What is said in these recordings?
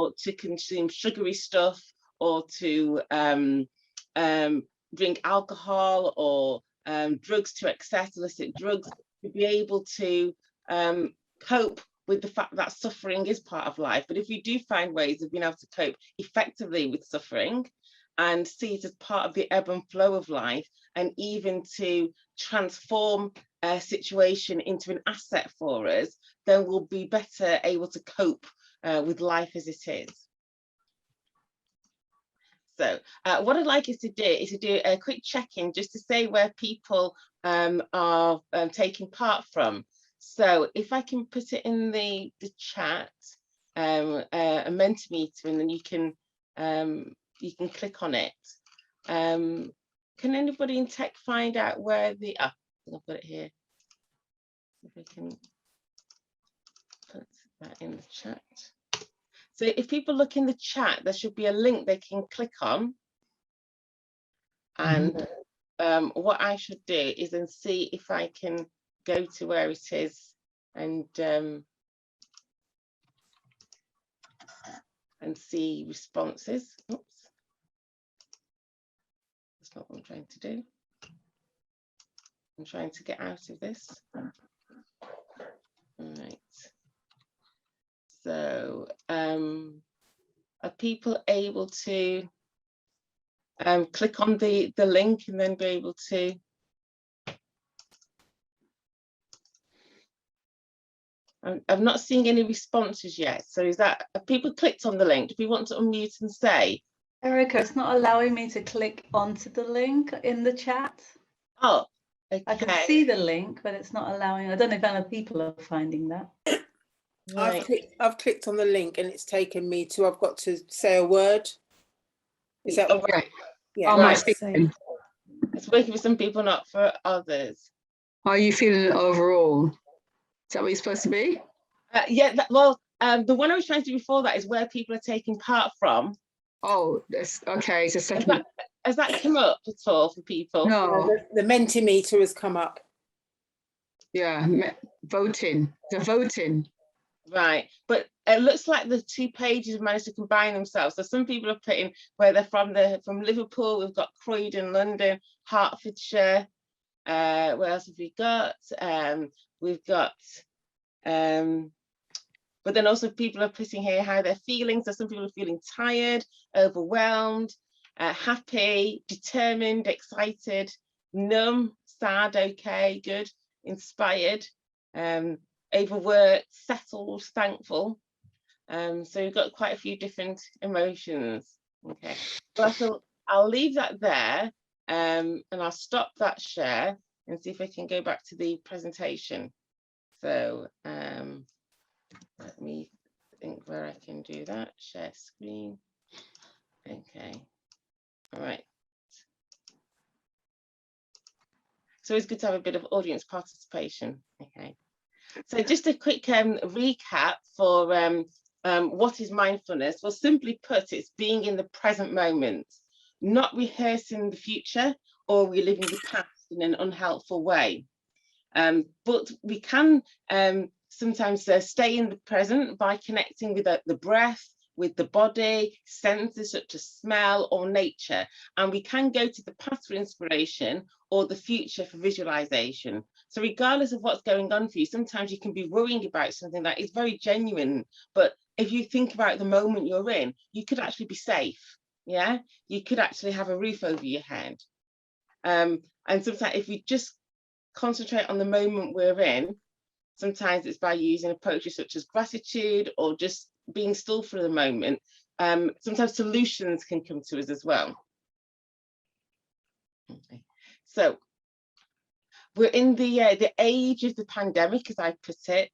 or to consume sugary stuff, or to drink alcohol, or drugs to excess, illicit drugs, to be able to cope with the fact that suffering is part of life. But if we do find ways of being able to cope effectively with suffering and see it as part of the ebb and flow of life, and even to transform a situation into an asset for us, then we'll be better able to cope with life as it is. So what I'd like us to do is to do a quick check-in just to say where people are taking part from. So if I can put it in the chat, a Mentimeter, and then you can click on it. Can anybody in tech find out where the, I think I've got it here. If I can put that in the chat. So if people look in the chat, there should be a link they can click on. And what I should do is then see if I can go to where it is and see responses. Oops, that's not what I'm trying to do. I'm trying to get out of this. All right. So are people able to click on the link and then be able to I'm not seeing any responses yet. So is that, have people clicked on the link? Do we want to unmute and say? Erica, it's not allowing me to click onto the link in the chat. Oh, okay. I can see the link, but it's not allowing. I don't know if other people are finding that. Right. I've clicked on the link and it's taken me to, I've got to say a word. Is that right? Yeah. Right. It's working for some people, not for others. How are you feeling overall? Is that what you're supposed to be? Yeah, well, the one I was trying to do before that is where people are taking part from. Oh, that's okay. It's a second. Has that come up at all for people? No. The Mentimeter has come up. Yeah, voting. The voting. Right, but it looks like the two pages have managed to combine themselves. So some people are putting where they're from. They're from Liverpool. We've got Croydon, London, Hertfordshire. Where else have we got? We've got, but then also people are putting here how they're feeling. So some people are feeling tired, overwhelmed, happy, determined, excited, numb, sad, okay, good, inspired, overworked, settled, thankful. So we've got quite a few different emotions. Okay, so I'll leave that there, and I'll stop that share and see if I can go back to the presentation. So let me think where I can do that. Share screen. Okay. All right. So it's good to have a bit of audience participation. Okay. So just a quick recap for what is mindfulness. Well, simply put, it's being in the present moment, not rehearsing the future or reliving the past in an unhelpful way. But we can sometimes stay in the present by connecting with the breath, with the body, senses such as smell or nature. And we can go to the past for inspiration or the future for visualization. So regardless of what's going on for you, sometimes you can be worrying about something that is very genuine, but if you think about the moment you're in, you could actually be safe. Yeah, you could actually have a roof over your head. And sometimes if we just concentrate on the moment we're in, sometimes it's by using approaches such as gratitude or just being still for the moment. Sometimes solutions can come to us as well. Okay. So we're in the age of the pandemic, as I put it,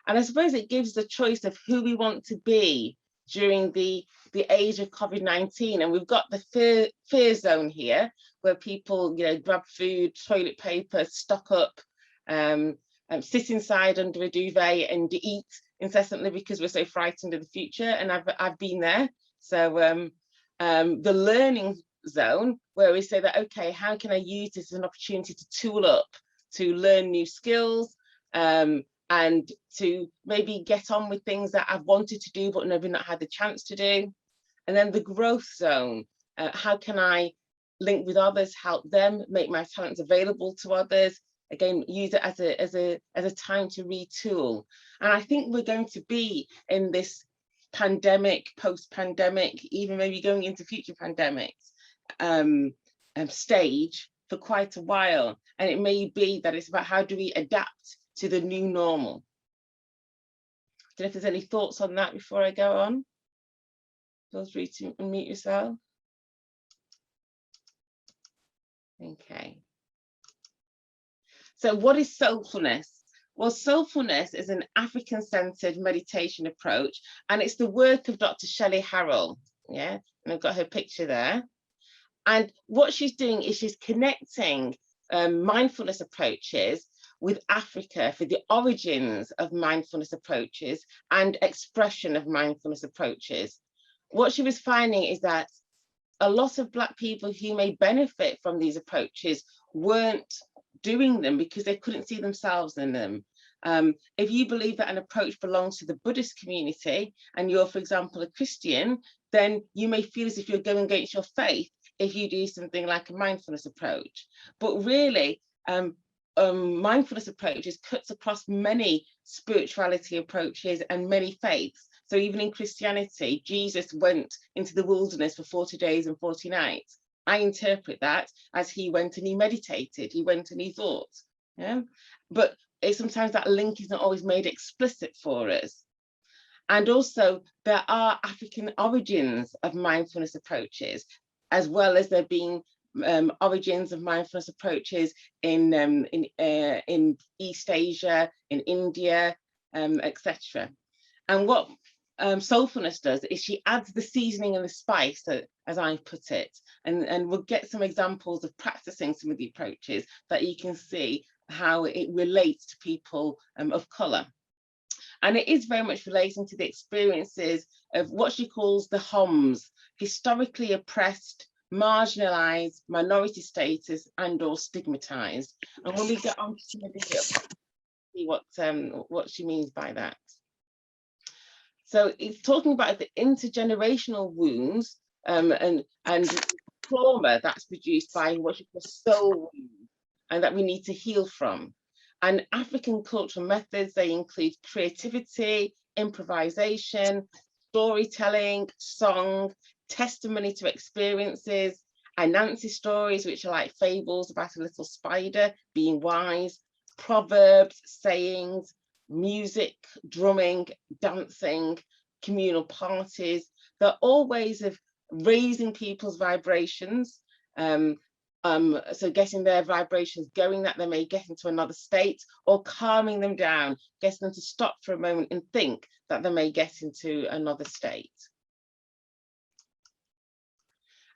and I suppose it gives the choice of who we want to be during the age of COVID-19. And we've got the fear zone here, where people, you know, grab food, toilet paper, stock up, sit inside under a duvet and eat incessantly because we're so frightened of the future. And I've been there. So the learning zone, where we say that, okay, how can I use this as an opportunity to tool up, to learn new skills, and to maybe get on with things that I've wanted to do but never not had the chance to do. And then the growth zone, how can I link with others, help them, make my talents available to others, again, use it as a time to retool. And I think we're going to be in this pandemic, post-pandemic, even maybe going into future pandemics stage for quite a while. And it may be that it's about how do we adapt to the new normal. I don't know if there's any thoughts on that before I go on. Feel free to unmute yourself. Okay. So what is soulfulness? Well, soulfulness is an African-centered meditation approach, and it's the work of Dr. Shelly Harrell. Yeah, and I've got her picture there. And what she's doing is she's connecting mindfulness approaches with Africa for the origins of mindfulness approaches and expression of mindfulness approaches. What she was finding is that a lot of Black people who may benefit from these approaches weren't doing them because they couldn't see themselves in them. If you believe that an approach belongs to the Buddhist community and you're, for example, a Christian, then you may feel as if you're going against your faith if you do something like a mindfulness approach. But really, mindfulness approaches cuts across many spirituality approaches and many faiths. So even in Christianity, Jesus went into the wilderness for 40 days and 40 nights. I interpret that as he went and he meditated, he went and he thought. Yeah? But sometimes that link isn't always made explicit for us. And also there are African origins of mindfulness approaches, as well as there being origins of mindfulness approaches in East Asia, in India, etc. And what Soulfulness does is she adds the seasoning and the spice, as I put it, and we'll get some examples of practicing some of the approaches that you can see how it relates to people of colour. And it is very much relating to the experiences of what she calls the HOMS, historically oppressed, marginalised, minority status and or stigmatised. And when we get on to some of this, see what she means by that. So it's talking about the intergenerational wounds and trauma that's produced by what you call soul wounds, and that we need to heal from. And African cultural methods, they include creativity, improvisation, storytelling, song, testimony to experiences, Anansi stories, which are like fables about a little spider being wise, proverbs, sayings, music, drumming, dancing, communal parties. They're all ways of raising people's vibrations. So getting their vibrations going, that they may get into another state, or calming them down, getting them to stop for a moment and think that they may get into another state.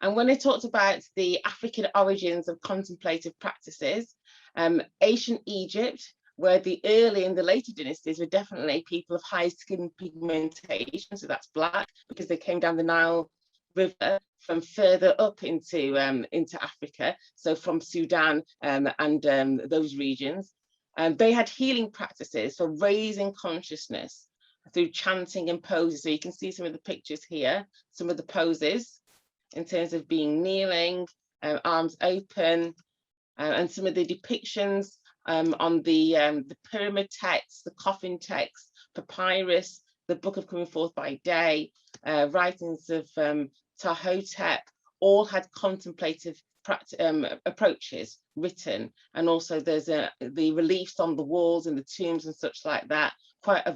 And when I talked about the African origins of contemplative practices, ancient Egypt, where the early and the later dynasties were definitely people of high skin pigmentation, so that's black, because they came down the Nile River from further up into Africa, so from Sudan and those regions. They had healing practices for raising consciousness through chanting and poses. So you can see some of the pictures here, some of the poses in terms of being kneeling, arms open, and some of the depictions on the pyramid text, the coffin text, papyrus, the Book of Coming Forth by Day, writings of Ptahhotep, all had contemplative approaches written. And also there's the reliefs on the walls and the tombs and such like that. A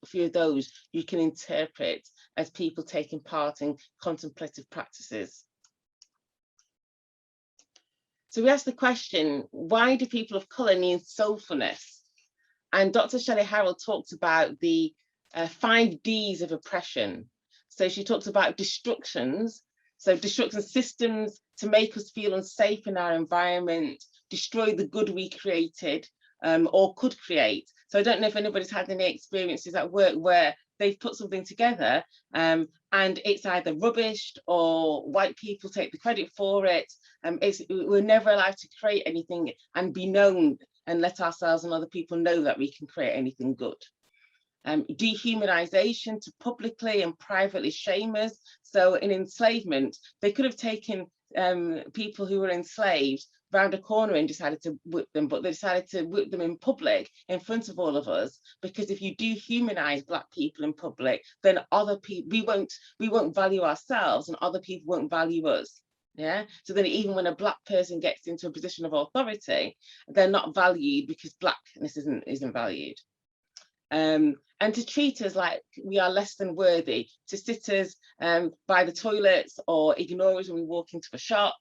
few of those you can interpret as people taking part in contemplative practices. So we asked the question, why do people of colour need soulfulness? And Dr. Shelly Harrell talked about the 5 Ds of oppression. So she talks about destructions. So destruction systems to make us feel unsafe in our environment, destroy the good we created or could create. So I don't know if anybody's had any experiences at work where they've put something together and it's either rubbished or white people take the credit for it. We're never allowed to create anything and be known and let ourselves and other people know that we can create anything good. Dehumanization, to publicly and privately shame us. So in enslavement, they could have taken people who were enslaved round a corner and decided to whip them, but they decided to whip them in public in front of all of us, because if you dehumanize Black people in public, then other people, we won't value ourselves, and other people won't value us. Yeah, so then even when a Black person gets into a position of authority, they're not valued because Blackness isn't valued. And to treat us like we are less than worthy, to sit us by the toilets or ignore us when we walk into a shop,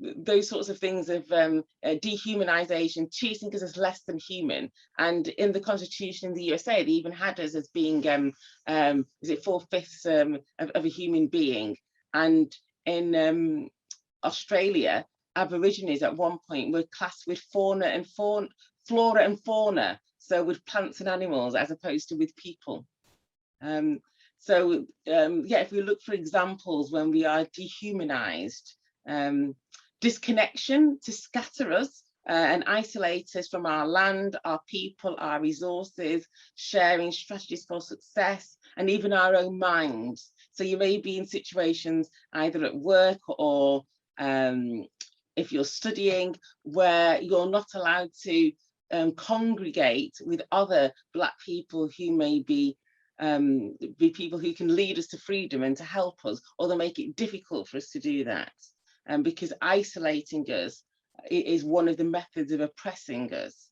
those sorts of things of dehumanization, treating us as less than human. And in the Constitution in the USA, they even had us as being, is it 4/5 of a human being? And in Australia, Aborigines at one point were classed with flora and fauna, so with plants and animals as opposed to with people. Yeah, if we look for examples when we are dehumanized, disconnection, to scatter us and isolate us from our land, our people, our resources, sharing strategies for success, and even our own minds. So you may be in situations either at work or if you're studying, where you're not allowed to congregate with other Black people who may be people who can lead us to freedom and to help us, or they make it difficult for us to do that. Because isolating us is one of the methods of oppressing us,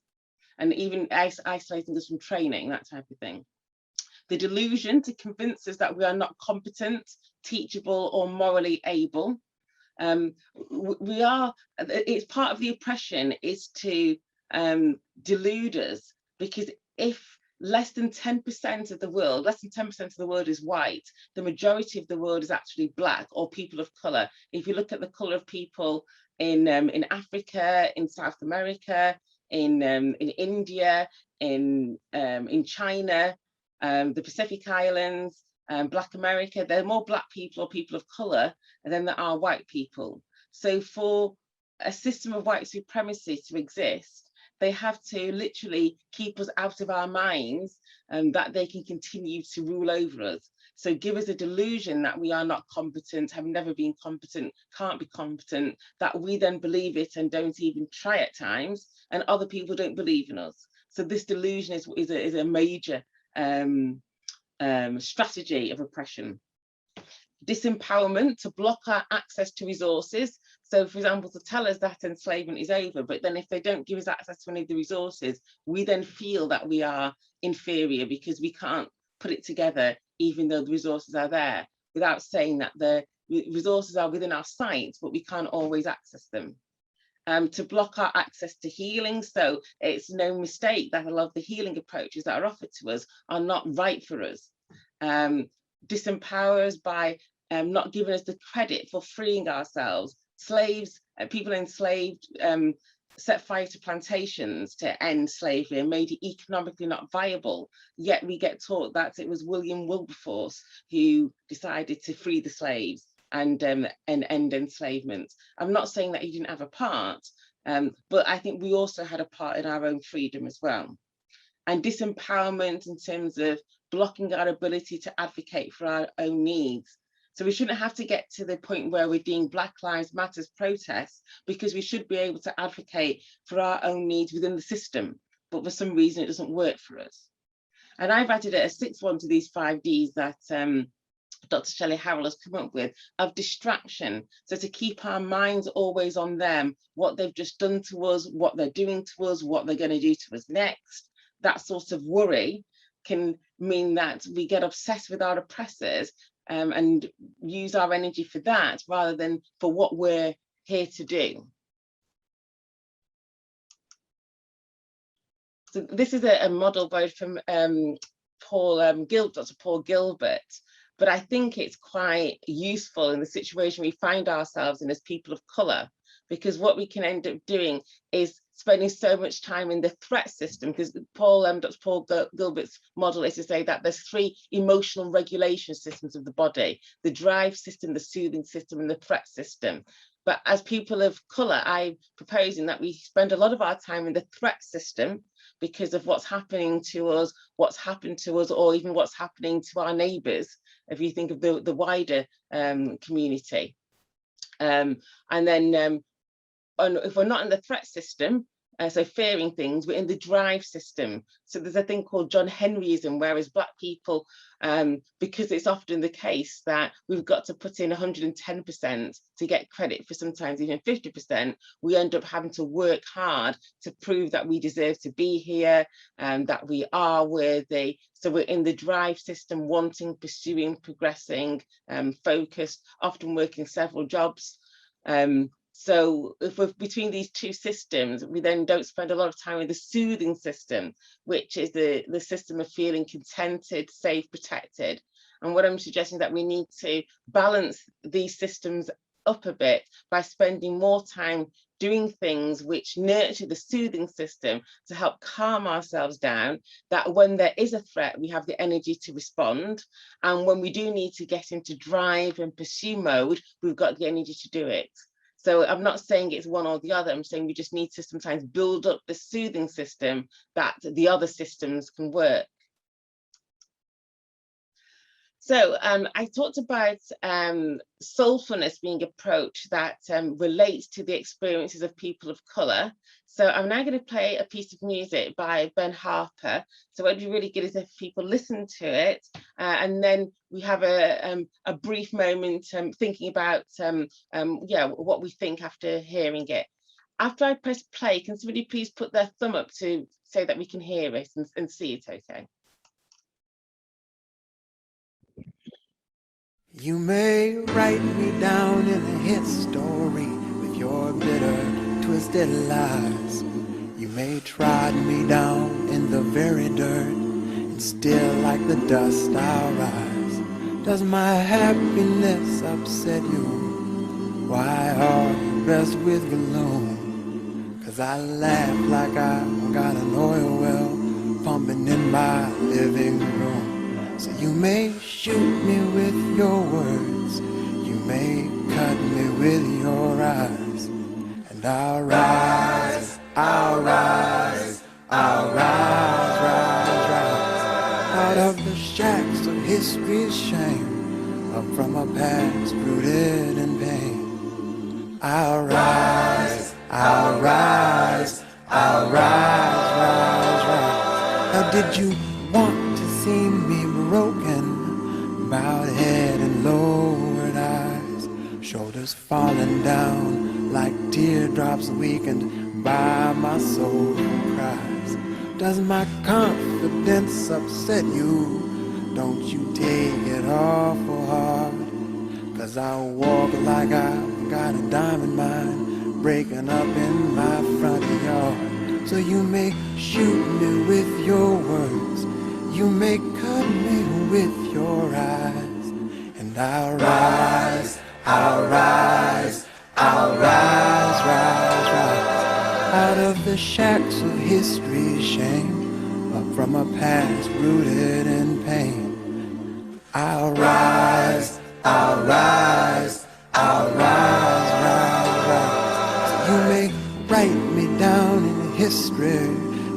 and even isolating us from training, that type of thing. The delusion, to convince us that we are not competent, teachable, or morally able. It's part of the oppression is to delude us, because if less than 10% of the world is white, the majority of the world is actually Black or people of color. If you look at the color of people in Africa, in South America, in India, in China, the Pacific Islands, Black America, there are more Black people or people of color than there are white people. So for a system of white supremacy to exist, they have to literally keep us out of our minds, and that they can continue to rule over us. So give us a delusion that we are not competent, have never been competent, can't be competent, that we then believe it and don't even try at times, and other people don't believe in us. So this delusion is a major strategy of oppression. Disempowerment, to block our access to resources. So for example, to tell us that enslavement is over, but then if they don't give us access to any of the resources, we then feel that we are inferior because we can't put it together, even though the resources are there, without saying that the resources are within our sight, but we can't always access them. To block our access to healing. So it's no mistake that a lot of the healing approaches that are offered to us are not right for us. Disempower us by not giving us the credit for freeing ourselves. Slaves, people enslaved, set fire to plantations to end slavery and made it economically not viable. Yet we get taught that it was William Wilberforce who decided to free the slaves and end enslavement. I'm not saying that he didn't have a part, but I think we also had a part in our own freedom as well. And disempowerment in terms of blocking our ability to advocate for our own needs. So we shouldn't have to get to the point where we're doing Black Lives Matter protests, because we should be able to advocate for our own needs within the system, but for some reason it doesn't work for us. And I've added a sixth one to these 5 Ds that Dr. Shelly Harrell has come up with, of distraction. So to keep our minds always on them, what they've just done to us, what they're doing to us, what they're going to do to us next. That sort of worry can mean that we get obsessed with our oppressors and use our energy for that rather than for what we're here to do. So this is a model both from Dr. Paul Gilbert, but I think it's quite useful in the situation we find ourselves in as people of colour, because what we can end up doing is spending so much time in the threat system, because Dr. Paul Gilbert's model is to say that there's 3 emotional regulation systems of the body: the drive system, the soothing system, and the threat system. But as people of colour, I'm proposing that we spend a lot of our time in the threat system because of what's happening to us, what's happened to us, or even what's happening to our neighbours, if you think of the wider community. And then if we're not in the threat system, so fearing things, we're in the drive system. So there's a thing called John Henryism, whereas Black people, because it's often the case that we've got to put in 110% to get credit for sometimes even 50%, we end up having to work hard to prove that we deserve to be here and that we are worthy. So we're in the drive system, wanting, pursuing, progressing, focused, often working several jobs. So if we're between these two systems, we then don't spend a lot of time in the soothing system, which is the system of feeling contented, safe, protected. And what I'm suggesting that we need to balance these systems up a bit by spending more time doing things which nurture the soothing system to help calm ourselves down, that when there is a threat, we have the energy to respond. And when we do need to get into drive and pursue mode, we've got the energy to do it. So I'm not saying it's one or the other. I'm saying we just need to sometimes build up the soothing system that the other systems can work. So I talked about soulfulness being an approach that relates to the experiences of people of colour. So I'm now going to play a piece of music by Ben Harper. So what would be really good is if people listen to it and then we have a brief moment thinking about what we think after hearing it. After I press play, can somebody please put their thumb up to say that we can hear it and see it okay? You may write me down in a history with your bitter, twisted lies. You may trod me down in the very dirt, and still like the dust I'll rise. Does my happiness upset you? Why are you best with gloom? 'Cause I laugh like I got an oil well pumping in my living room. So you may shoot me with your words, you may cut me with your eyes, and I'll rise, I'll rise, I'll rise, rise, rise, out of the shacks of history's shame, up from a past rooted in pain. I'll rise, I'll rise, I'll rise, rise, rise. Now did you want to see me broken, bowed head and lowered eyes, shoulders falling down like teardrops weakened by my soul cries? Does my confidence upset you? Don't you take it awful hard, 'cause I walk like I've got a diamond mine breaking up in my front yard. So you may shoot me with your words, you may cut me with your eyes, and I'll rise, I'll rise, I'll rise, rise, rise, out of the shacks of history's shame, up from a past rooted in pain. I'll rise, I'll rise, I'll rise, rise, rise. So you may write me down in history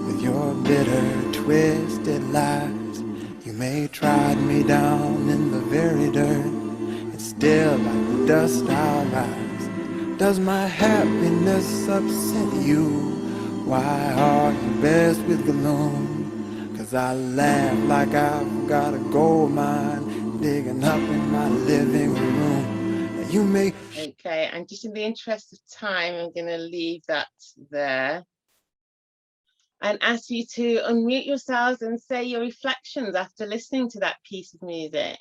with your bitter, twisted lies. You may trod me down in the very dirt, and still like the dust I'll rise. Does my happiness upset you? Why are you best with gloom? 'Cause I laugh like I've got a gold mine digging up in my living room. You may... Okay, and just in the interest of time, I'm going to leave that there and ask you to unmute yourselves and say your reflections after listening to that piece of music.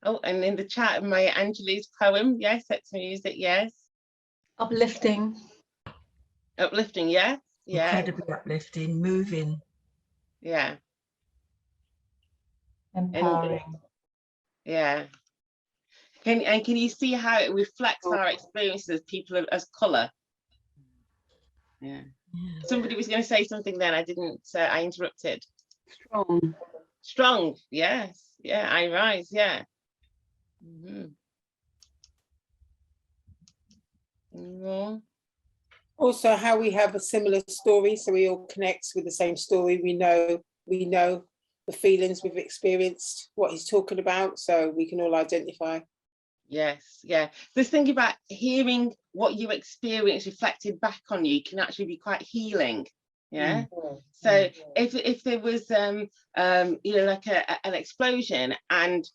Oh, and in the chat, Maya Angelou's poem, yes, that's music, yes. Uplifting. Uplifting, yes, yeah, Incredibly uplifting, moving. yeah. Empowering. Yeah. Can you see how it reflects our experiences as people as colour? Yeah. Yeah. Somebody was going to say something then. I didn't. I interrupted. Strong. Strong. Yes. Yeah. I rise. Yeah. Mm-hmm. No. Also, how we have a similar story, so we all connect with the same story. We know the feelings we've experienced, what he's talking about, so we can all identify. Yes, yeah. This thing about hearing what you experience reflected back on you can actually be quite healing. Yeah. So if there was you know, like an explosion and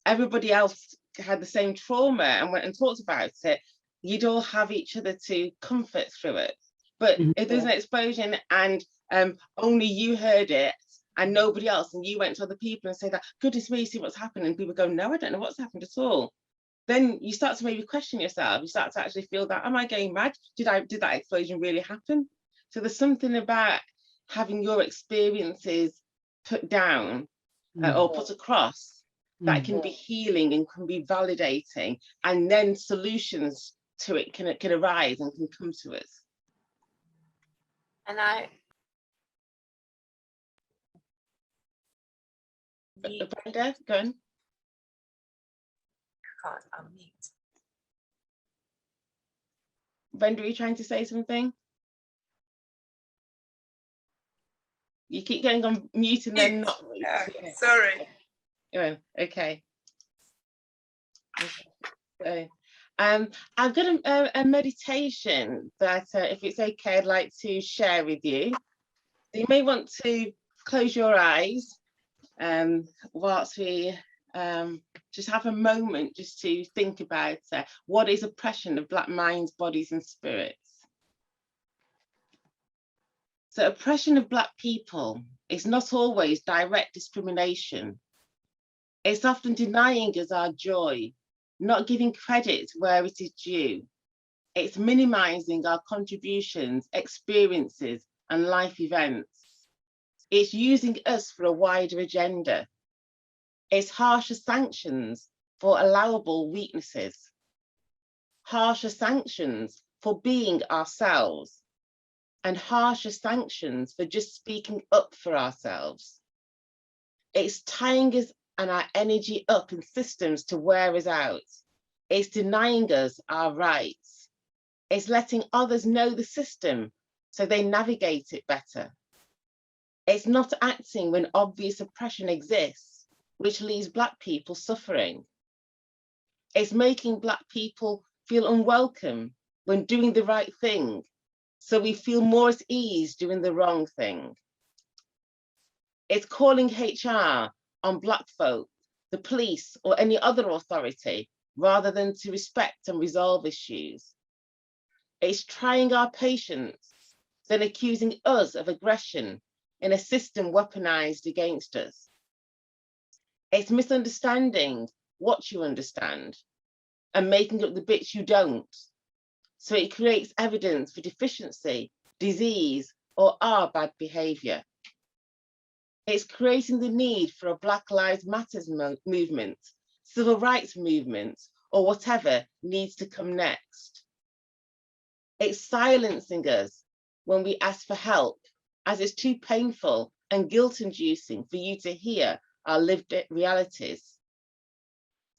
everybody else had the same trauma and went and talked about it, you'd all have each other to comfort through it. But if there's an explosion and only you heard it and nobody else, and you went to other people and say that, goodness me, see what's happened, and people go, no, I don't know what's happened at all. Then you start to maybe question yourself. You start to actually feel that, am I going mad? Did that explosion really happen? So there's something about having your experiences put down or put across that can be healing and can be validating, and then solutions to it can arise and can come to us. And I Brenda, go on. can't unmute. Brenda, are you trying to say something? You keep going on mute and then not mute. Okay. Sorry. Oh, okay. So, I've got a meditation that, if it's okay, I'd like to share with you. You may want to close your eyes whilst we just have a moment just to think about what is oppression of Black minds, bodies and spirits. So oppression of Black people is not always direct discrimination. It's often denying us our joy, not giving credit where it is due. It's minimizing our contributions, experiences and life events. It's using us for a wider agenda. It's harsher sanctions for allowable weaknesses. Harsher sanctions for being ourselves. And harsher sanctions for just speaking up for ourselves. It's tying us and our energy up in systems to wear us out. It's denying us our rights. It's letting others know the system so they navigate it better. It's not acting when obvious oppression exists, which leaves Black people suffering. It's making Black people feel unwelcome when doing the right thing, so we feel more at ease doing the wrong thing. It's calling HR on Black folk, the police or any other authority, rather than to respect and resolve issues. It's trying our patience, then accusing us of aggression in a system weaponized against us. It's misunderstanding what you understand and making up the bits you don't. So it creates evidence for deficiency, disease, or our bad behaviour. It's creating the need for a Black Lives Matter movement, civil rights movement, or whatever needs to come next. It's silencing us when we ask for help, as it's too painful and guilt-inducing for you to hear our lived realities.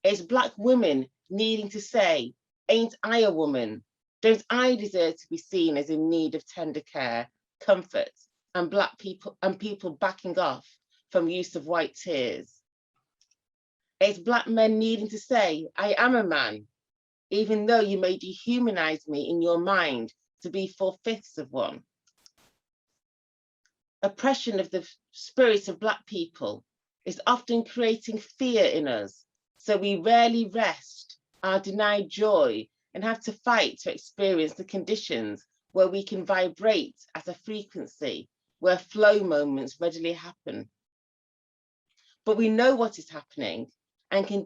It's Black women needing to say, ain't I a woman? Don't I deserve to be seen as in need of tender care, comfort, and Black people and people backing off from use of white tears? It's Black men needing to say, I am a man, even though you may dehumanize me in your mind to be 4/5 of one. Oppression of the spirit of Black people is often creating fear in us, so we rarely rest, are denied joy, and have to fight to experience the conditions where we can vibrate at a frequency where flow moments readily happen. But we know what is happening and can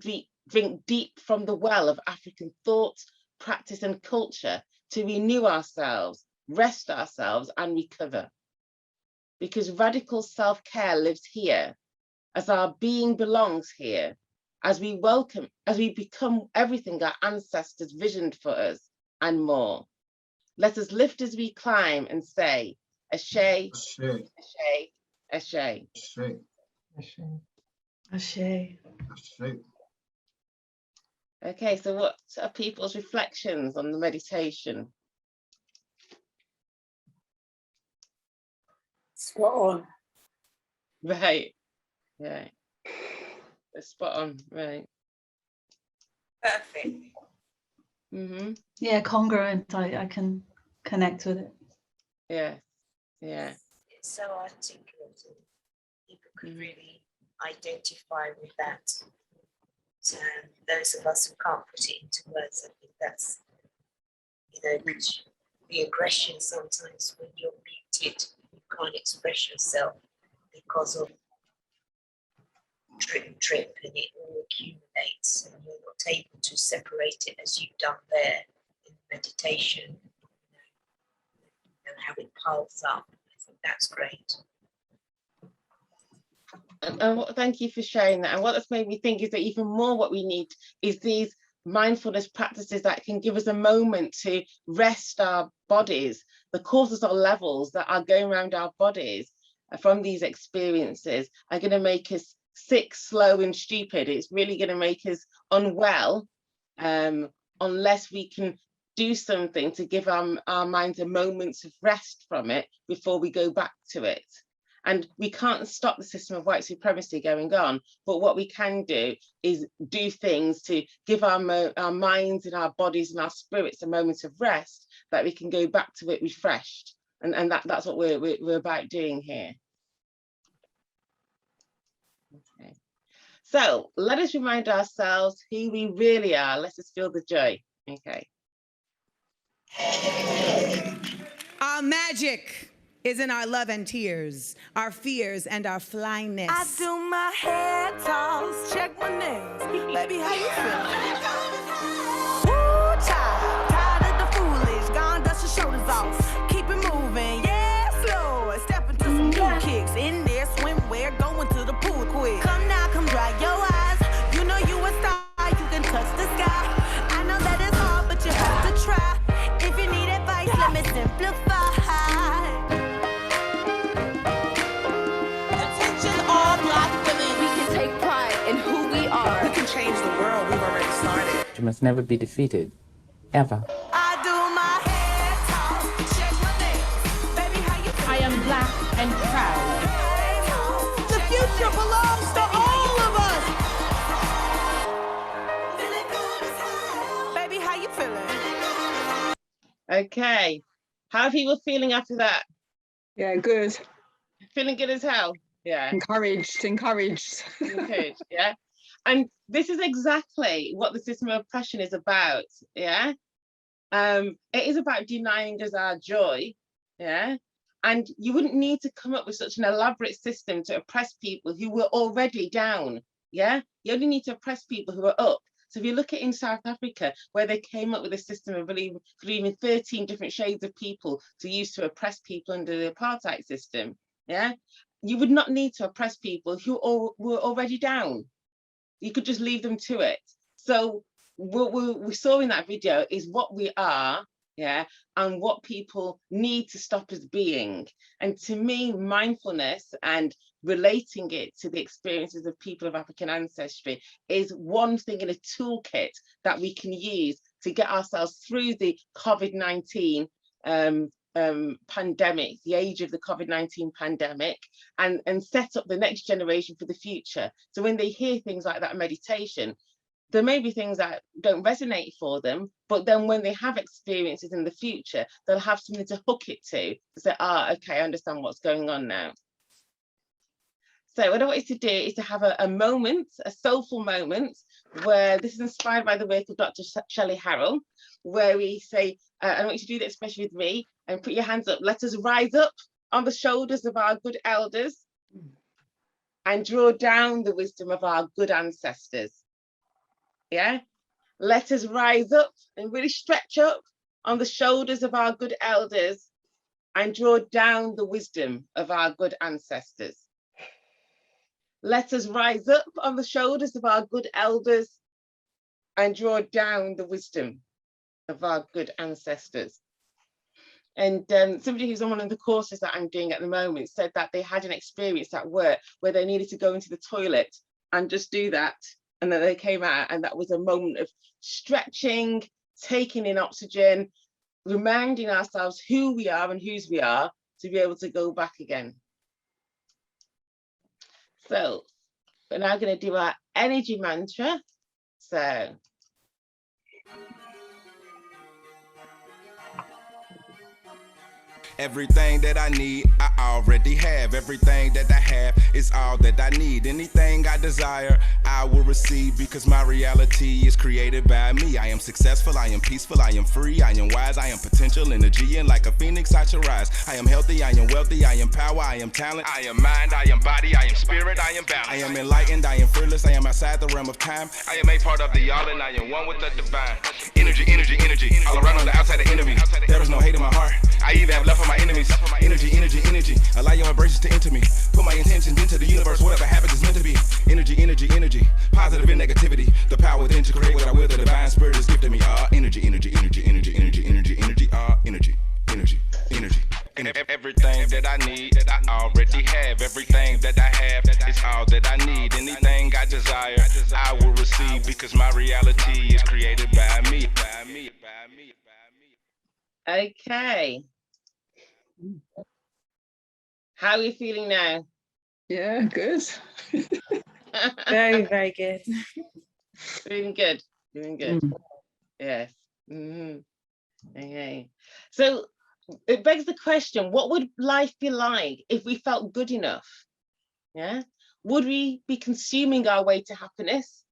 drink deep from the well of African thought, practice and culture to renew ourselves, rest ourselves and recover. Because radical self-care lives here, as our being belongs here, as we become everything our ancestors visioned for us and more. Let us lift as we climb and say, Ashe, Ashe, Ashe. Ashe. Okay, so what are people's reflections on the meditation? Spot on. Right, yeah. Spot on, right. Perfect. Mm-hmm. Yeah, congruent. I can connect with it. Yeah, yeah. It's so articulate, and people could really identify with that. So those of us who can't put it into words, I think that's, which the aggression sometimes when you're muted, you can't express yourself because of drip, and it all accumulates, and you're not able to separate it as you've done there in meditation. How it piles up. I think that's great. And thank you for sharing that. And what that's made me think is that even more what we need is these mindfulness practices that can give us a moment to rest our bodies, the cortisol levels that are going around our bodies from these experiences are going to make us sick, slow and stupid. It's really going to make us unwell unless we can do something to give our minds a moment of rest from it before we go back to it. And we can't stop the system of white supremacy going on, but what we can do is do things to give our minds and our bodies and our spirits a moment of rest that we can go back to it refreshed. And that's what we're about doing here. Okay. So let us remind ourselves who we really are. Let us feel the joy. Okay. Our magic is in our love and tears, our fears and our flyness. I do my hair toss, check my nails. Baby, how you feeling? Woo, child, tired of the foolish, gone dust your shoulders off. Keep it moving, yeah, slow. Step into some new kicks, in there, swimwear, going to the pool quick. Come now, come dry your eyes. You know you a star, you can touch the sky. I know that it's hard, but you have to try. If you need advice, let me simplify. Change the world, we've already started. You must never be defeated, ever. I do my hair talk, check my nails. Baby, how you feel? I am black and proud. The future belongs to all of us. Baby, how you feeling? Okay. How are people feeling after that? Yeah, good. Feeling good as hell? Yeah. Encouraged. Encouraged, yeah. And this is exactly what the system of oppression is about, yeah? It is about denying us our joy, yeah? And you wouldn't need to come up with such an elaborate system to oppress people who were already down, yeah? You only need to oppress people who are up. So if you look at in South Africa, where they came up with a system of even 13 different shades of people to use to oppress people under the apartheid system, yeah? You would not need to oppress people who were already down. You could just leave them to it. So what we saw in that video is what we are, yeah, and what people need to stop us being. And to me, mindfulness and relating it to the experiences of people of African ancestry is one thing in a toolkit that we can use to get ourselves through the COVID-19 pandemic, the age of the COVID-19 pandemic, and set up the next generation for the future. So when they hear things like that meditation, there may be things that don't resonate for them, but then when they have experiences in the future, they'll have something to hook it to say, okay, I understand what's going on now. So what I want you to do is to have a moment, a soulful moment, where this is inspired by the work of Dr Shelly Harrell, where we say, I want you to do that especially with me, and put your hands up. Let us rise up on the shoulders of our good elders and draw down the wisdom of our good ancestors. Yeah, let us rise up and really stretch up on the shoulders of our good elders and draw down the wisdom of our good ancestors. Let us rise up on the shoulders of our good elders and draw down the wisdom of our good ancestors. And somebody who's on one of the courses that I'm doing at the moment said that they had an experience at work where they needed to go into the toilet and just do that and then they came out, and that was a moment of stretching, taking in oxygen, reminding ourselves who we are and whose we are to be able to go back again. So we're now going to do our energy mantra. So everything that I need, I already have. Everything that I have is all that I need. Anything I desire, I will receive, because my reality is created by me. I am successful, I am peaceful, I am free, I am wise, I am potential, energy, and like a phoenix I shall rise. I am healthy, I am wealthy, I am power, I am talent, I am mind, I am body, I am spirit, I am balance. I am enlightened, I am fearless, I am outside the realm of time. I am a part of the all, and I am one with the divine. Energy, energy, energy, all around on the outside of enemy. There is no hate in my heart, I even have love for my enemies. Energy, energy, energy, allow your vibrations to enter me. Put my intentions into the universe, whatever happens is meant to be. Energy, energy, energy, positive and negativity. The power within to create what I will, the divine spirit is gifted me. Energy, energy, energy, energy, energy, energy, energy, energy, energy, energy. And everything that I need, that I already have. Everything that I have is all that I need. Anything I desire, I will receive, because my reality is created by me. okay, how are you feeling now? Yeah, good. Very, very good. Doing good, doing good. Yes. Okay, so it begs the question, what would life be like if we felt good enough? Yeah, would we be consuming our way to happiness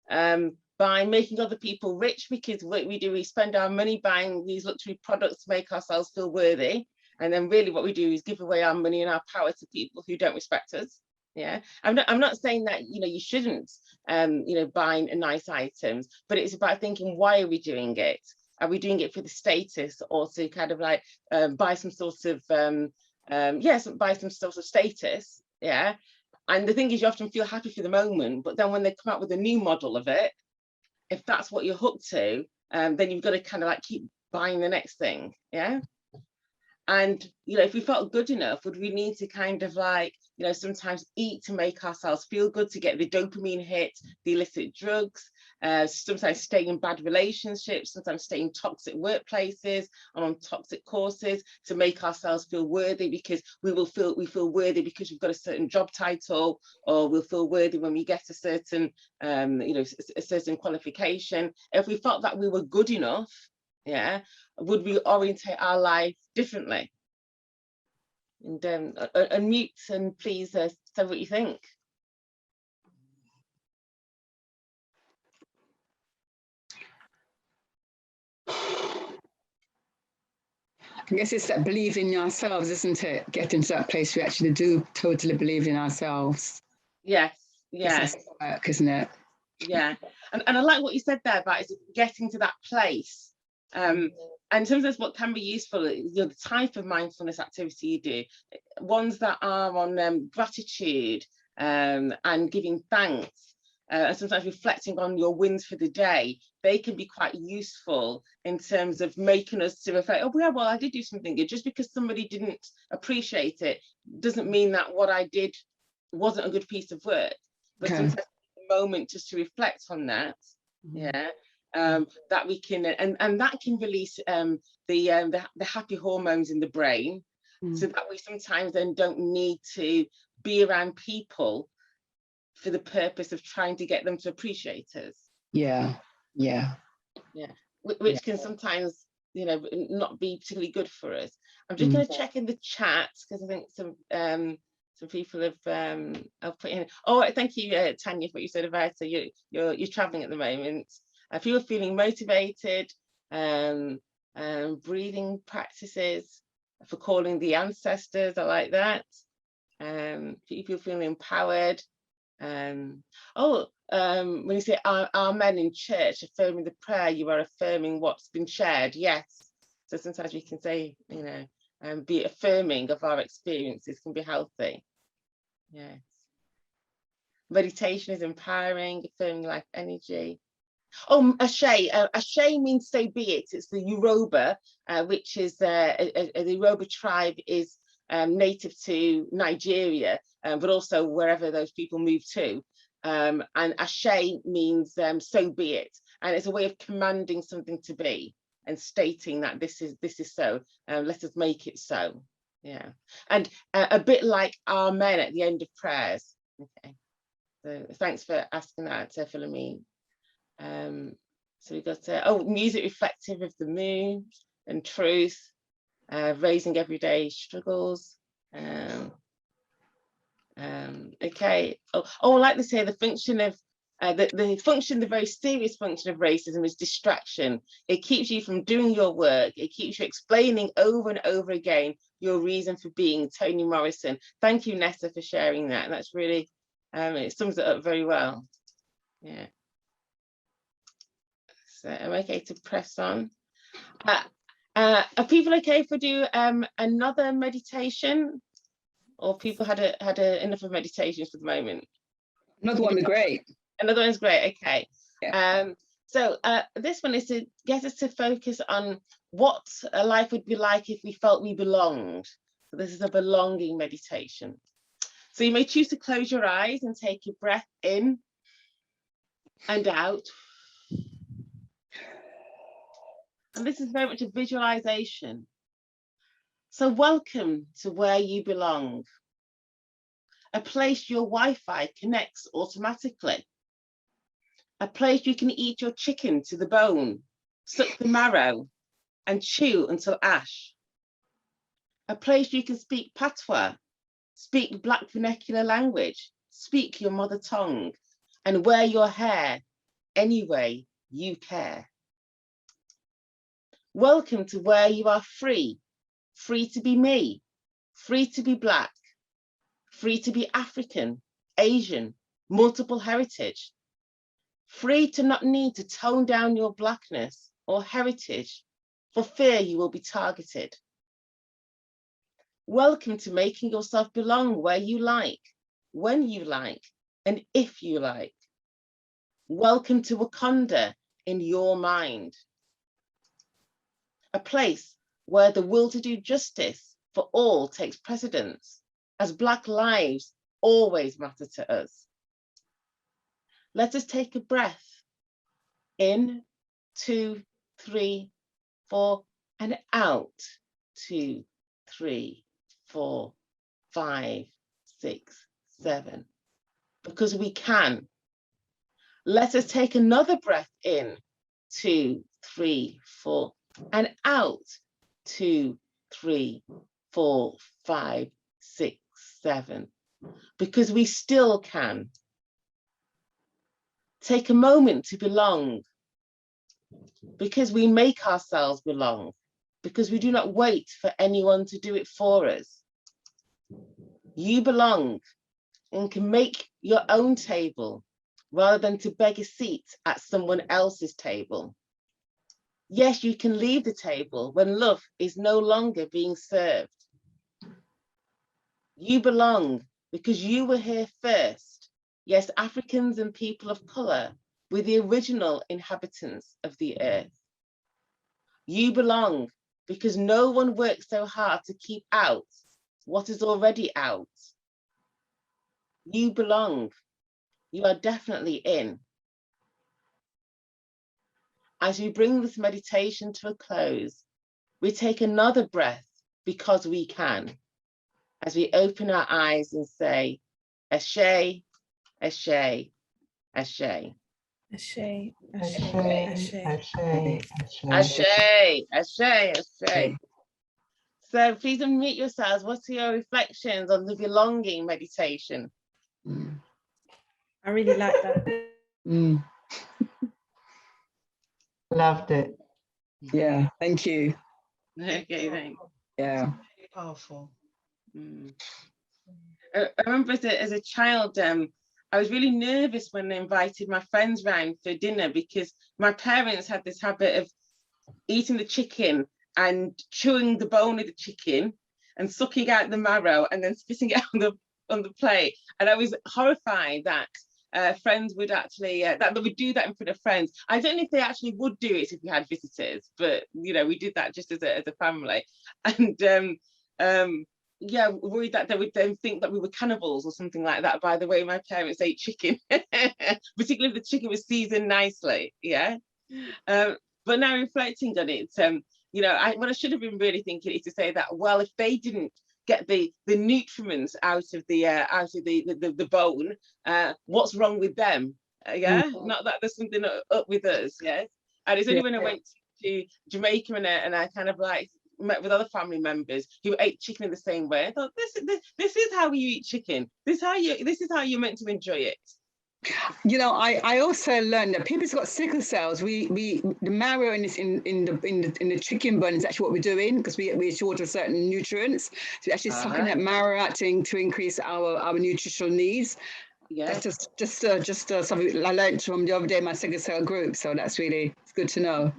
by making other people rich? Because what we do, we spend our money buying these luxury products to make ourselves feel worthy, and then really what we do is give away our money and our power to people who don't respect us. Yeah, I'm not saying that, you know, you shouldn't you know, buy nice items, but it's about thinking, why are we doing it? Are we doing it for the status, or to kind of like buy some sort of yes, buy some sort of status? Yeah, and the thing is, you often feel happy for the moment, but then when they come out with a new model of it, if that's what you're hooked to, then you've got to kind of like keep buying the next thing. Yeah. And, you know, if we felt good enough, would we need to kind of like, you know, sometimes eat to make ourselves feel good, to get the dopamine hit, the illicit drugs, sometimes stay in bad relationships, sometimes stay in toxic workplaces and on toxic courses to make ourselves feel worthy, because we feel worthy because we've got a certain job title, or we'll feel worthy when we get a certain, you know, a certain qualification. If we felt that we were good enough, yeah, would we orientate our life differently? And unmute and please say what you think. I guess it's that believe in ourselves, isn't it? Getting to that place we actually do totally believe in ourselves. Yes, yes. It's work, isn't it? Yeah, and I like what you said there about is getting to that place. And sometimes what can be useful is, you know, the type of mindfulness activity you do, ones that are on gratitude and giving thanks, and sometimes reflecting on your wins for the day. They can be quite useful in terms of making us to reflect, oh yeah, well, I did do something good. Just because somebody didn't appreciate it doesn't mean that what I did wasn't a good piece of work. But sometimes a moment just to reflect on that. Yeah. That we can, and that can release the happy hormones in the brain, so that we sometimes then don't need to be around people for the purpose of trying to get them to appreciate us. Yeah. Which can sometimes, you know, not be particularly good for us. I'm just going to check in the chat, because I think some people have put in. Oh, thank you, Tanya, for what you said about you're traveling at the moment. If you're feeling motivated, breathing practices for calling the ancestors, I like that. People feeling empowered. When you say amen in church, affirming the prayer, you are affirming what's been shared. Yes. So sometimes we can say, you know, be affirming of our experiences can be healthy. Yes. Meditation is empowering, affirming life energy. Oh, Ashe. Ashe means so be it. It's the Yoruba, which is the Yoruba tribe is native to Nigeria, but also wherever those people move to. and ashe means so be it, and it's a way of commanding something to be and stating that this is so, let us make it so. Yeah, and a bit like amen at the end of prayers. Okay, so thanks for asking that, Philomene. So we've got music reflective of the moon and truth, raising everyday struggles. Okay. I like to say the function of the very serious function of racism is distraction. It keeps you from doing your work. It keeps you explaining over and over again your reason for being. Toni Morrison. Thank you, Nessa, for sharing that. And that's really, it sums it up very well. Yeah. So I'm okay to press on. Are people okay if we do another meditation? Or people had enough of meditations for the moment? Another one would be great. Another one's great, okay. Yeah. So this one is to get us to focus on what a life would be like if we felt we belonged. So this is a belonging meditation. So you may choose to close your eyes and take your breath in and out. And this is very much a visualization. So welcome to where you belong. A place your Wi-Fi connects automatically. A place you can eat your chicken to the bone, suck the marrow, and chew until ash. A place you can speak patois, speak Black vernacular language, speak your mother tongue, and wear your hair any way you care. Welcome to where you are free, free to be me, free to be Black, free to be African, Asian, multiple heritage, free to not need to tone down your Blackness or heritage for fear you will be targeted. Welcome to making yourself belong where you like, when you like, and if you like. Welcome to Wakanda in your mind. A place where the will to do justice for all takes precedence, as Black lives always matter to us. Let us take a breath in, 2, 3, 4, and out, 2, 3, 4, 5, 6, 7, because we can. Let us take another breath in, 2, 3, 4, and out, 2, 3, 4, 5, 6, 7, because we still can. Take a moment to belong, because we make ourselves belong, because we do not wait for anyone to do it for us. You belong and can make your own table rather than to beg a seat at someone else's table. Yes, you can leave the table when love is no longer being served. You belong because you were here first. Yes, Africans and people of colour were the original inhabitants of the earth. You belong because no one works so hard to keep out what is already out. You belong. You are definitely in. As we bring this meditation to a close, we take another breath because we can, as we open our eyes and say, Ashe, Ashe, Ashe. Ashe, Ashe, Ashe, Ashe, Ashe, Ashe. So please unmute yourselves. What are your reflections on the belonging meditation? I really like that. Loved it. Yeah, thank you. Okay, thanks. Yeah. Powerful. I remember as a child, I was really nervous when I invited my friends round for dinner because my parents had this habit of eating the chicken and chewing the bone of the chicken and sucking out the marrow and then spitting it on the plate. And I was horrified that friends would actually, that they would do that in front of friends. I don't know if they actually would do it if we had visitors, but you know, we did that just as a family. And yeah, worried that they would then think that we were cannibals or something like that by the way my parents ate chicken, particularly if the chicken was seasoned nicely. Yeah. But now reflecting on it, you know, what I should have been really thinking is to say that, well, if they didn't get the nutriments out of the bone, what's wrong with them? Yeah, not that there's something up with us. Yeah, and it's only when I went to Jamaica and I kind of like met with other family members who ate chicken in the same way. I thought, this is how you eat chicken. This is how you're meant to enjoy it. You know, I also learned that people's got sickle cells. The marrow in the chicken bone is actually what we're doing, because we're short of certain nutrients. So we're actually sucking that marrow out to increase our nutritional needs. Yeah, that's just something I learned from the other day in my sickle cell group. So that's really, it's good to know.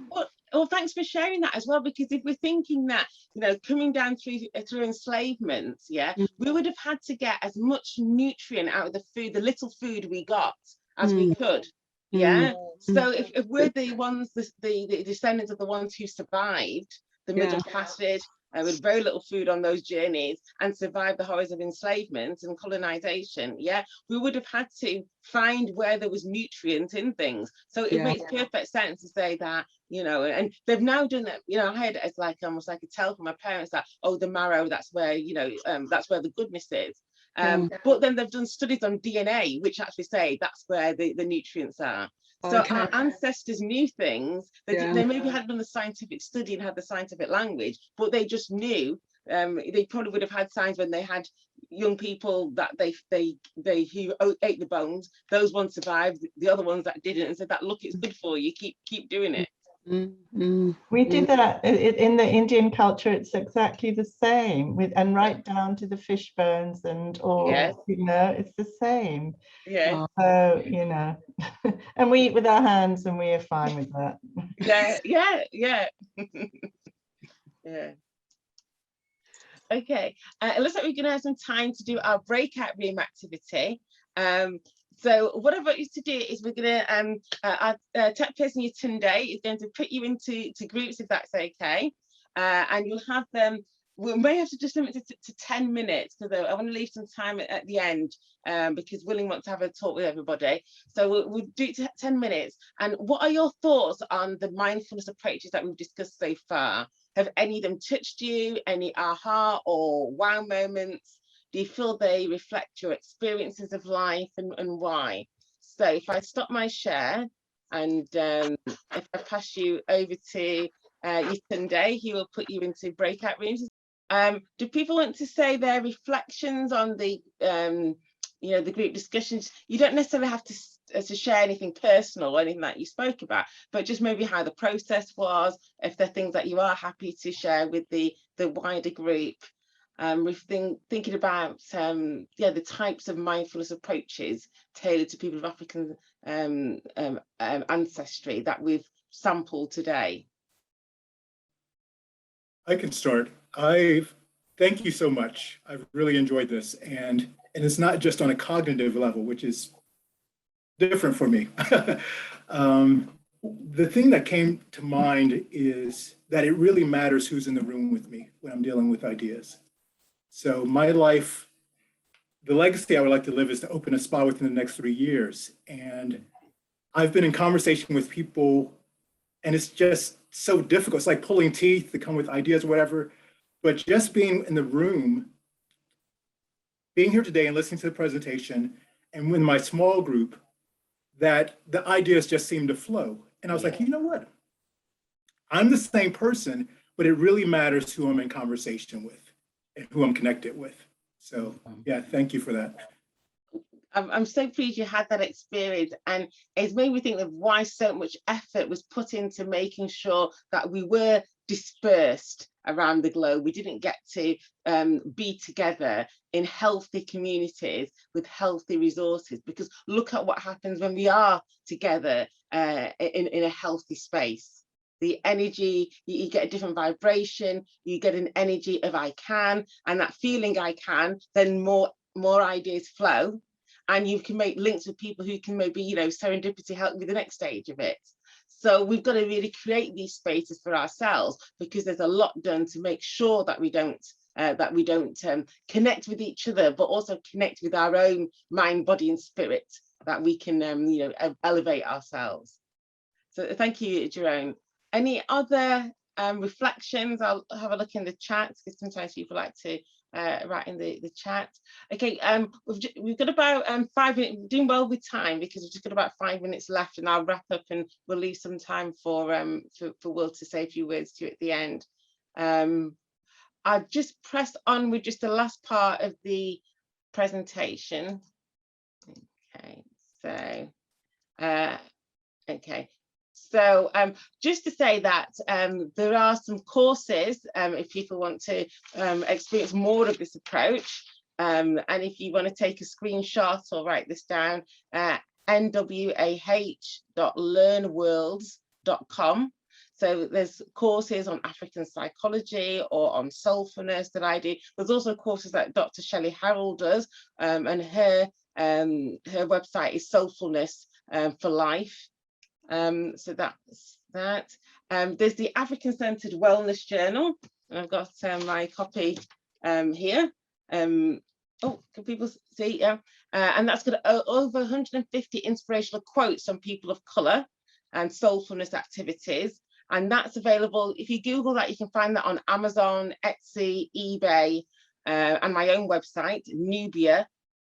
Well, thanks for sharing that as well, because if we're thinking that, you know, coming down through enslavement, yeah, we would have had to get as much nutrient out of the food, the little food we got, as we could. Yeah. So if we're the ones, the descendants of the ones who survived the middle passage, with very little food on those journeys, and survived the horrors of enslavement and colonisation, yeah, we would have had to find where there was nutrient in things. So it makes perfect sense to say that, you know, and they've now done that. You know, I had it as like almost like a tell from my parents that, oh, the marrow, that's where, you know, that's where the goodness is. But then they've done studies on DNA, which actually say that's where the nutrients are. So our ancestors knew things. They maybe hadn't done the scientific study and had the scientific language, but they just knew. They probably would have had signs when they had young people that they who ate the bones. Those ones survived, the other ones that didn't, and said that, look, it's good for you. Keep doing it. We did that in the Indian culture. It's exactly the same, and right down to the fish bones and all. You know, it's the same. Yeah. So, you know, and we eat with our hands, and we are fine with that. Yeah. Okay. It looks like we're going to have some time to do our breakout room activity. So what I want you to do is we're going to, our tech person, Tunde, is going to put you into groups, if that's okay. And you'll have them, we may have to just limit it to 10 minutes, because I want to leave some time at the end, because William wants to have a talk with everybody. So we'll do it to 10 minutes. And what are your thoughts on the mindfulness approaches that we've discussed so far? Have any of them touched you? Any aha or wow moments? Do you feel they reflect your experiences of life, and why? So if I stop my share and if I pass you over to Tunde, he will put you into breakout rooms. Do people want to say their reflections on the you know, the group discussions? You don't necessarily have to share anything personal or anything that you spoke about, but just maybe how the process was, if there are things that you are happy to share with the wider group. We've been thinking about the types of mindfulness approaches tailored to people of African ancestry that we've sampled today. I can start. Thank you so much. I've really enjoyed this, and it's not just on a cognitive level, which is different for me. The thing that came to mind is that it really matters who's in the room with me when I'm dealing with ideas. So my life, the legacy I would like to live is to open a spa within the next 3 years. And I've been in conversation with people, and it's just so difficult. It's like pulling teeth to come with ideas or whatever. But just being in the room, being here today and listening to the presentation, and with my small group, that the ideas just seem to flow. And I was like, you know what? I'm the same person, but it really matters who I'm in conversation with and who I'm connected with. So yeah, thank you for that. I'm so pleased you had that experience, and it's made me think of why so much effort was put into making sure that we were dispersed around the globe. We didn't get to be together in healthy communities with healthy resources, because look at what happens when we are together in a healthy space. The energy, you get a different vibration, you get an energy of I can, and that feeling I can, then more ideas flow, and you can make links with people who can maybe, you know, serendipity help with the next stage of it. So we've got to really create these spaces for ourselves, because there's a lot done to make sure that we don't that we don't connect with each other, but also connect with our own mind, body and spirit, that we can elevate ourselves. So thank you, Jerome. Any other reflections? I'll have a look in the chat, because sometimes people like to write in the chat. Okay, we've got about 5 minutes. We're doing well with time, because we've just got about 5 minutes left, and I'll wrap up and we'll leave some time for Will to say a few words to you at the end. I've just pressed on with just the last part of the presentation. Okay, so okay. So just to say that there are some courses if people want to experience more of this approach, and if you want to take a screenshot or write this down, nwah.learnworlds.com. So there's courses on African psychology or on soulfulness that I do. There's also courses that Dr. Shelly Harrell does, and her website is Soulfulness for Life. So that's that. There's the African Centered Wellness Journal, and I've got my copy here. Oh, can people see? Yeah, and that's got over 150 inspirational quotes on people of colour and soulfulness activities. And that's available. If you Google that, you can find that on Amazon, Etsy, eBay, and my own website,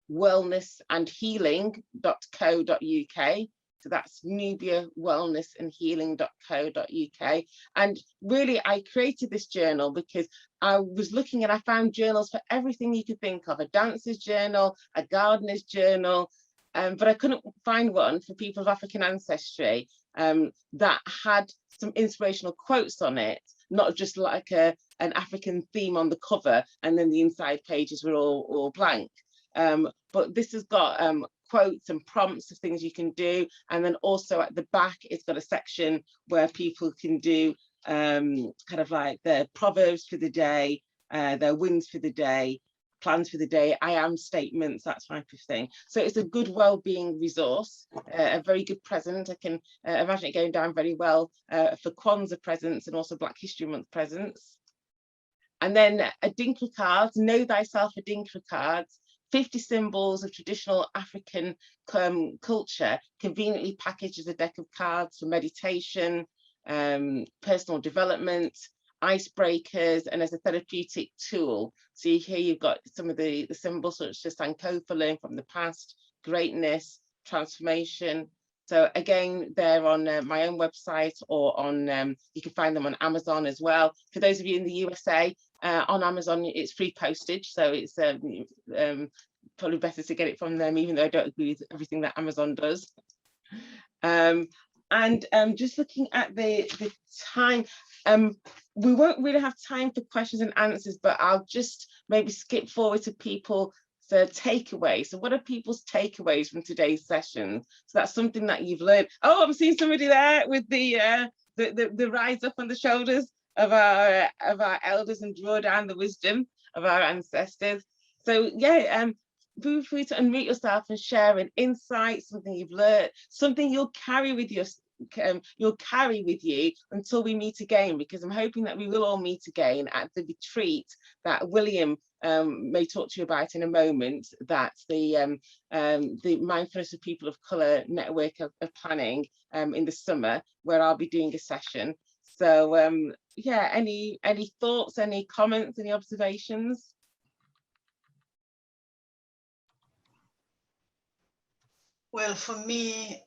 nubiawellnessandhealing.co.uk. So that's nubiawellnessandhealing.co.uk. And really, I created this journal because I was looking and I found journals for everything you could think of: a dancer's journal, a gardener's journal, but I couldn't find one for people of African ancestry that had some inspirational quotes on it, not just like an African theme on the cover and then the inside pages were all blank. But this has got quotes and prompts of things you can do, and then also at the back it's got a section where people can do kind of like their proverbs for the day, their wins for the day, plans for the day, I am statements, that type of thing. So it's a good well-being resource, a very good present. I can imagine it going down very well for Kwanzaa presents and also Black History Month presents. And then Adinka cards, Know Thyself Adinka cards, 50 symbols of traditional African culture, conveniently packaged as a deck of cards for meditation, personal development, icebreakers, and as a therapeutic tool. So here you've got some of the symbols such as Sankofa, learn from the past, greatness, transformation. So again, they're on my own website, or on you can find them on Amazon as well. For those of you in the USA, on Amazon it's free postage, so it's probably better to get it from them, even though I don't agree with everything that Amazon does. And just looking at the time, we won't really have time for questions and answers, but I'll just maybe skip forward to people's takeaways. So what are people's takeaways from today's session? So that's something that you've learned. Oh, I'm seeing somebody there with the rise up on the shoulders of our elders and draw down the wisdom of our ancestors. So yeah, feel free to unmute yourself and share an insight, something you've learned, something you'll carry with you until we meet again, because I'm hoping that we will all meet again at the retreat that William may talk to you about in a moment, that the Mindfulness of People of Colour network of planning in the summer, where I'll be doing a session. So yeah, any thoughts, any comments, any observations? Well, for me,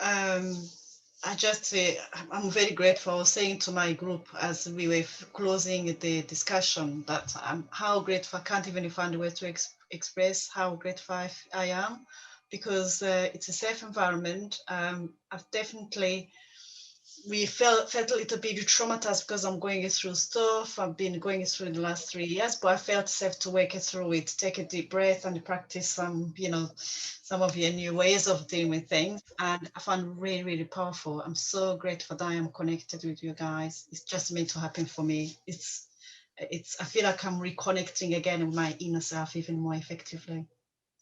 I just say I'm very grateful. I was saying to my group as we were closing the discussion that I'm how grateful. I can't even find a way to express how grateful I am, because it's a safe environment. I've definitely, we felt a little bit traumatized because I'm going through stuff I've been going through in the last 3 years, but I felt safe to work through it, take a deep breath and practice some, some of your new ways of dealing with things. And I found really, really powerful. I'm so grateful that I am connected with you guys. It's just meant to happen for me. I feel like I'm reconnecting again with my inner self even more effectively.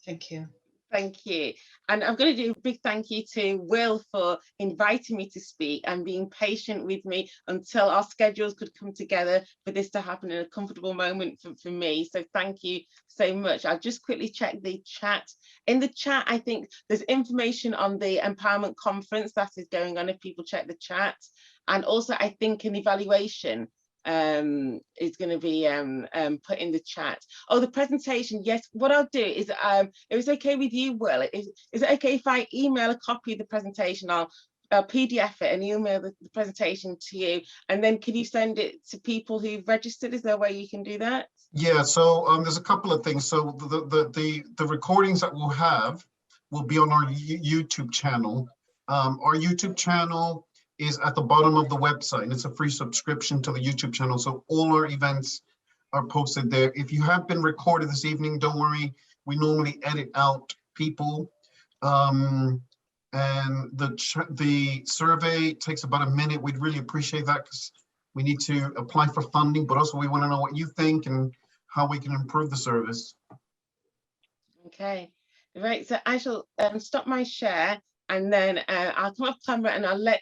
Thank you. Thank you. And I'm going to do a big thank you to Will for inviting me to speak and being patient with me until our schedules could come together for this to happen in a comfortable moment for me. So thank you so much. I'll just quickly check the chat. In the chat, I think there's information on the empowerment conference that is going on if people check the chat. And also, I think an evaluation is going to be put in the chat. Oh, the presentation, yes. What I'll do is, if it's okay with you, Will, is it okay if I email a copy of the presentation? I'll PDF it and email the presentation to you, and then can you send it to people who've registered? Is there a way you can do that? Yeah, so there's a couple of things. So the recordings that we'll have will be on our YouTube channel. Our YouTube channel is at the bottom of the website, and it's a free subscription to the YouTube channel. So all our events are posted there. If you have been recorded this evening, don't worry. We normally edit out people. And the survey takes about a minute. We'd really appreciate that because we need to apply for funding, but also we want to know what you think and how we can improve the service. Okay, right. So I shall stop my share. And then I'll come off camera and I'll let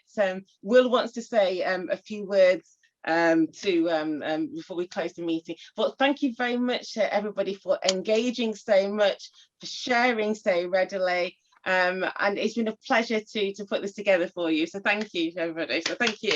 Will wants to say a few words before we close the meeting. But thank you very much to everybody for engaging so much, for sharing so readily. And it's been a pleasure to put this together for you. So thank you, everybody. So thank you.